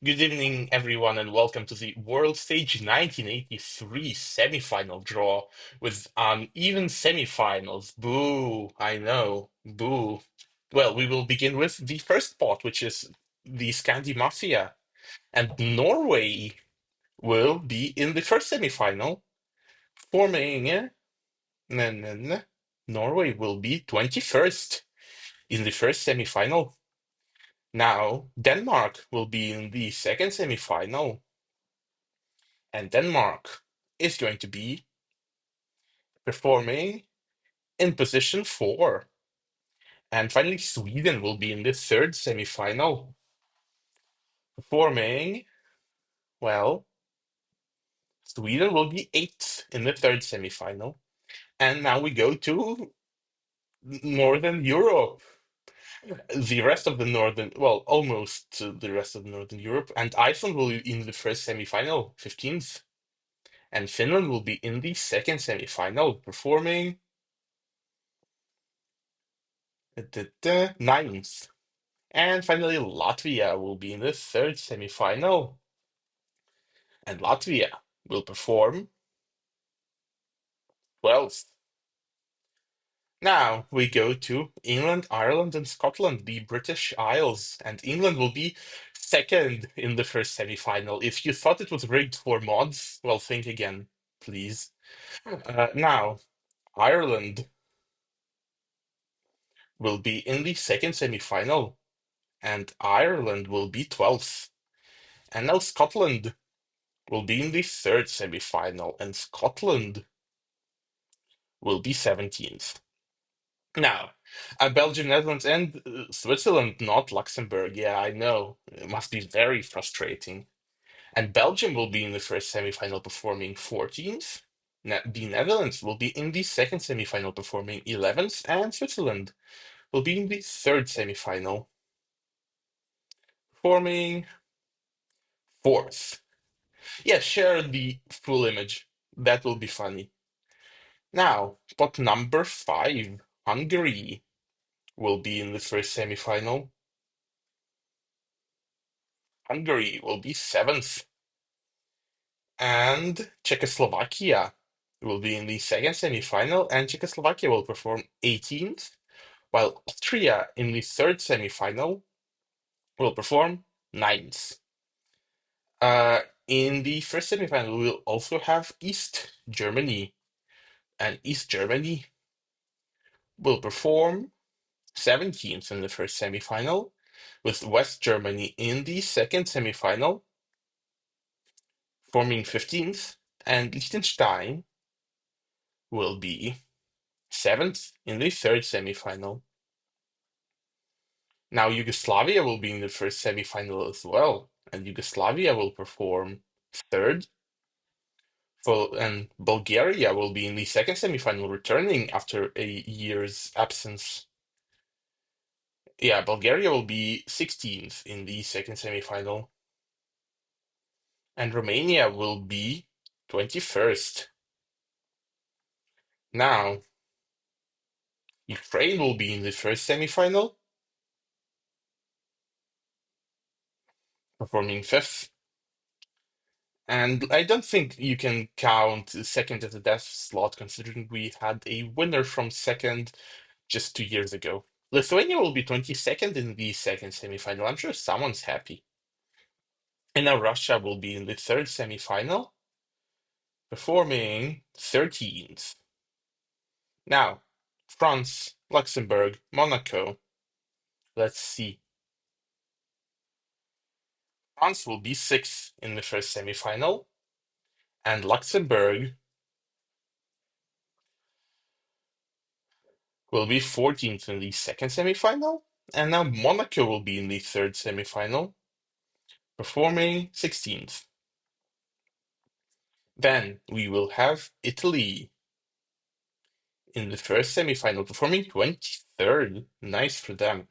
Good evening, everyone, and welcome to the World Stage 1983 semifinal draw with uneven semifinals. Boo, I know, boo. Well, we will begin with the first pot, which is the Scandi Mafia, and Norway will be in the first semifinal, forming. Norway will be 21st in the first semifinal. Now, Denmark will be in the second semifinal. And Denmark is going to be performing in position 4. And finally, Sweden will be in the third semifinal, performing, well, Sweden will be 8th in the third semifinal. And now we go to Northern Europe. The rest of the Northern, well, almost the rest of Northern Europe. And Iceland will be in the first semifinal, 15th. And Finland will be in the second semifinal, performing 9th. And finally, Latvia will be in the third semifinal. And Latvia will perform 12th. Now we go to England, Ireland, and Scotland, the British Isles. And England will be second in the first semifinal. If you thought it was rigged for mods, well, think again, please. Now, Ireland will be in the second semifinal. And Ireland will be 12th. And now Scotland will be in the third semifinal, and Scotland will be 17th. Now, Belgium, Netherlands, and Switzerland, not Luxembourg. Yeah, I know. It must be very frustrating. And Belgium will be in the first semifinal performing 14th. The Netherlands will be in the second semifinal performing 11th, and Switzerland will be in the third semifinal performing 4th. Yeah, share the full image. That will be funny. Now, pot number 5, Hungary will be in the first semifinal. Hungary will be 7th. And Czechoslovakia will be in the second semifinal, and Czechoslovakia will perform 18th, while Austria in the third semifinal will perform 9th. In the first semifinal, we will also have East Germany, and East Germany will perform 17th in the first semifinal, with West Germany in the second semifinal, forming 15th, and Liechtenstein will be 7th in the third semifinal. Now, Yugoslavia will be in the first semifinal as well, and Yugoslavia will perform 3rd. And Bulgaria will be in the second semifinal, returning after a year's absence. Yeah, Bulgaria will be 16th in the second semifinal. And Romania will be 21st. Now, Ukraine will be in the first semifinal, performing 5th. And I don't think you can count second as a death slot, considering we had a winner from second just 2 years ago. Lithuania will be 22nd in the second semifinal. I'm sure someone's happy. And now Russia will be in the third semifinal, performing 13th. Now, France, Luxembourg, Monaco. Let's see. France will be 6th in the first semifinal, and Luxembourg will be 14th in the second semifinal, and now Monaco will be in the third semifinal, performing 16th. Then we will have Italy in the first semifinal, performing 23rd. Nice for them.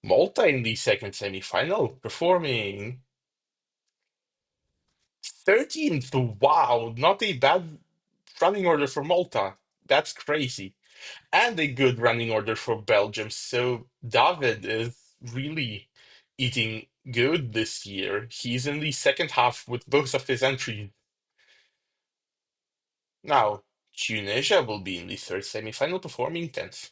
Malta in the second semifinal, performing 13th. Wow, not a bad running order for Malta. That's crazy. And a good running order for Belgium. So David is really eating good this year. He's in the second half with both of his entries. Now, Tunisia will be in the third semifinal, performing 10th.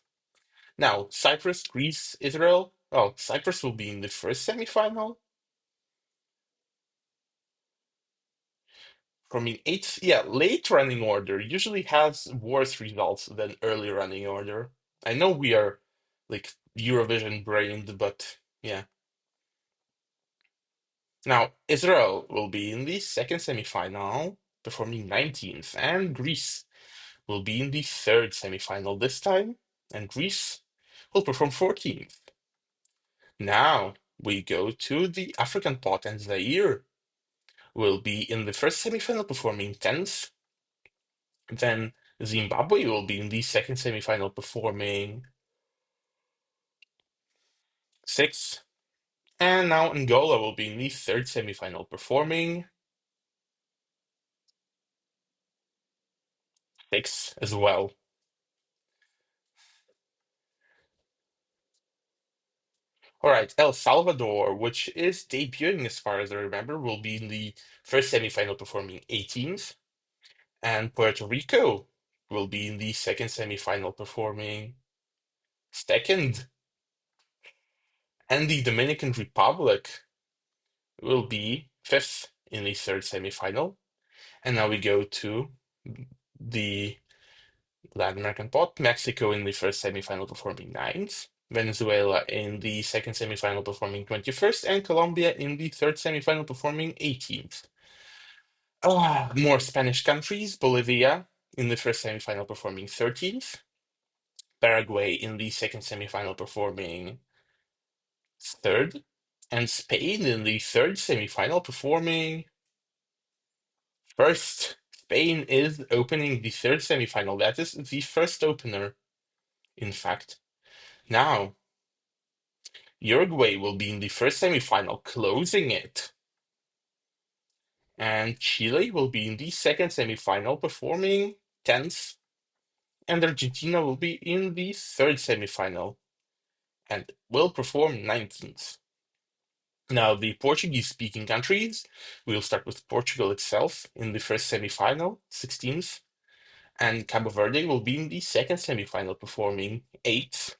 Now, Cyprus, Greece, Israel. Oh, Cyprus will be in the first semifinal. Performing 8th. Yeah, late running order usually has worse results than early running order. I know we are like Eurovision brained, but yeah. Now, Israel will be in the second semifinal, performing 19th, and Greece will be in the third semifinal this time, and Greece will perform 14th. Now we go to the African pot, and Zaire will be in the first semifinal, performing 10th. Then Zimbabwe will be in the second semifinal, performing 6th. And now Angola will be in the third semifinal, performing 6th as well. All right, El Salvador, which is debuting as far as I remember, will be in the first semifinal, performing 18th. And Puerto Rico will be in the second semifinal, performing 2nd. And the Dominican Republic will be 5th in the third semifinal. And now we go to the Latin American pot. Mexico in the first semifinal, performing 9th. Venezuela in the second semifinal, performing 21st. And Colombia in the third semifinal, performing 18th. More Spanish countries. Bolivia in the first semifinal, performing 13th. Paraguay in the second semifinal, performing 3rd. And Spain in the third semifinal, performing 1st. Spain is opening the third semifinal. That is the first opener, in fact. Now, Uruguay will be in the first semifinal, closing it. And Chile will be in the second semifinal, performing 10th. And Argentina will be in the third semifinal and will perform 19th. Now, the Portuguese-speaking countries, we'll start with Portugal itself in the first semifinal, 16th. And Cabo Verde will be in the second semifinal, performing 8th.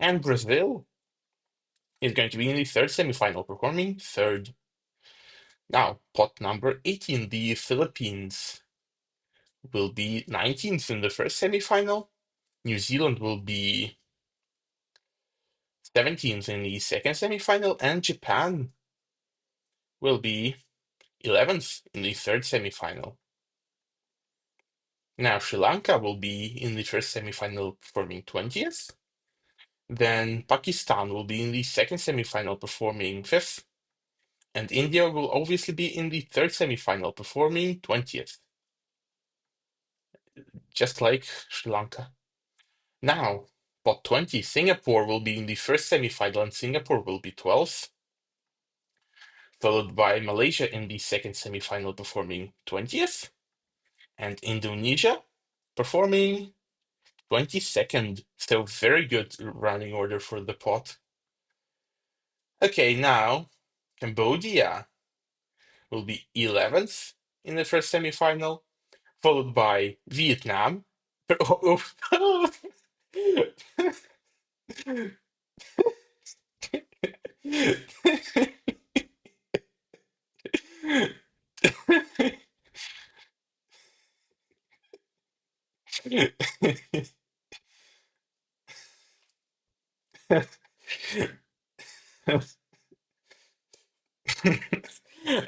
And Brazil is going to be in the third semifinal, performing 3rd. Now, pot number 18, the Philippines will be 19th in the first semifinal. New Zealand will be 17th in the second semifinal, and Japan will be 11th in the third semifinal. Now, Sri Lanka will be in the first semifinal, performing 20th. Then Pakistan will be in the second semifinal, performing 5th. And India will obviously be in the third semifinal, performing 20th, just like Sri Lanka. Now, pot 20, Singapore will be in the first semifinal, and Singapore will be 12th, followed by Malaysia in the second semifinal, performing 20th, and Indonesia performing 22nd. So very good running order for the pot. Okay, now Cambodia will be 11th in the first semifinal, followed by Vietnam.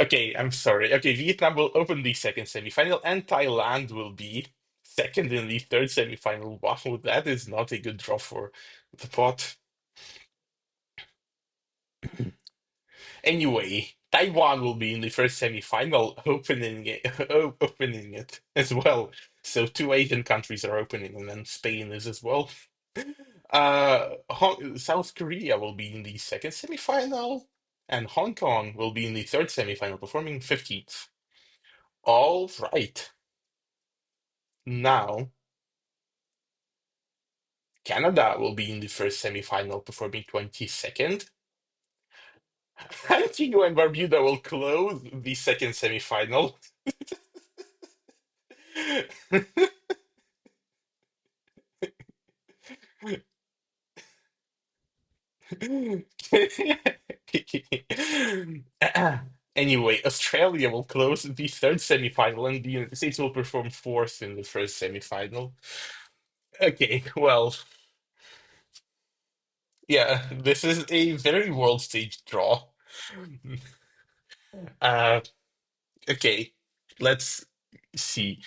Okay, I'm sorry. Okay, Vietnam will open the second semifinal, and Thailand will be second in the third semifinal. Wow, that is not a good draw for the pot. Anyway, Taiwan will be in the first semifinal, opening it as well. So two Asian countries are opening, and then Spain is as well. South Korea will be in the second semifinal, and Hong Kong will be in the third semifinal, performing 15th. All right. Now, Canada will be in the first semifinal, performing 22nd. Antigua and Barbuda will close the second semifinal. Anyway, Australia will close the third semifinal, and the United States will perform fourth in the first semifinal. Okay, well, yeah, this is a very world stage draw. Uh, okay, let's see.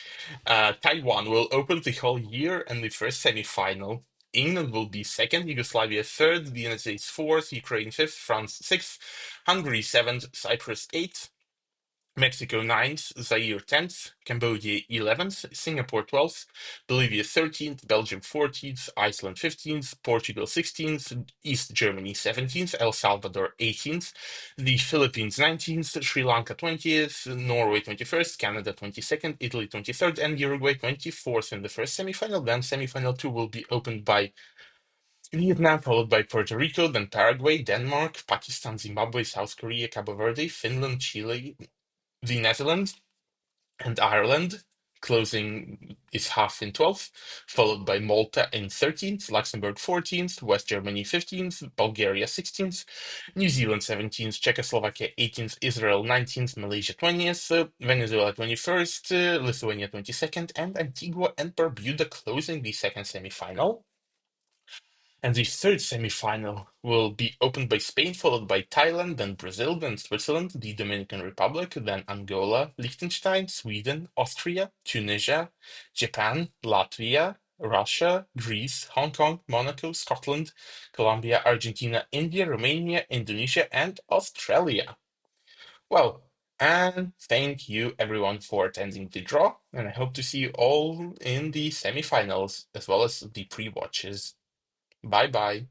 Taiwan will open the whole year in the first semifinal. England will be second, Yugoslavia third, the United States fourth, Ukraine fifth, France sixth, Hungary seventh, Cyprus eighth, Mexico ninth, Zaire 10th, Cambodia 11th, Singapore 12th, Bolivia 13th, Belgium 14th, Iceland 15th, Portugal 16th, East Germany 17th, El Salvador 18th, the Philippines 19th, Sri Lanka 20th, Norway 21st, Canada 22nd, Italy 23rd, and Uruguay 24th in the first semifinal. Then semifinal two will be opened by Vietnam, followed by Puerto Rico, then Paraguay, Denmark, Pakistan, Zimbabwe, South Korea, Cabo Verde, Finland, Chile, the Netherlands, and Ireland. Closing is half in 12th, followed by Malta in 13th, Luxembourg 14th, West Germany 15th, Bulgaria 16th, New Zealand 17th, Czechoslovakia 18th, Israel 19th, Malaysia 20th, Venezuela 21st, Lithuania 22nd, and Antigua and Barbuda closing the second semifinal. And the third semifinal will be opened by Spain, followed by Thailand, then Brazil, then Switzerland, the Dominican Republic, then Angola, Liechtenstein, Sweden, Austria, Tunisia, Japan, Latvia, Russia, Greece, Hong Kong, Monaco, Scotland, Colombia, Argentina, India, Romania, Indonesia, and Australia. Well, and thank you everyone for attending the draw, and I hope to see you all in the semifinals as well as the pre-watches. Bye bye.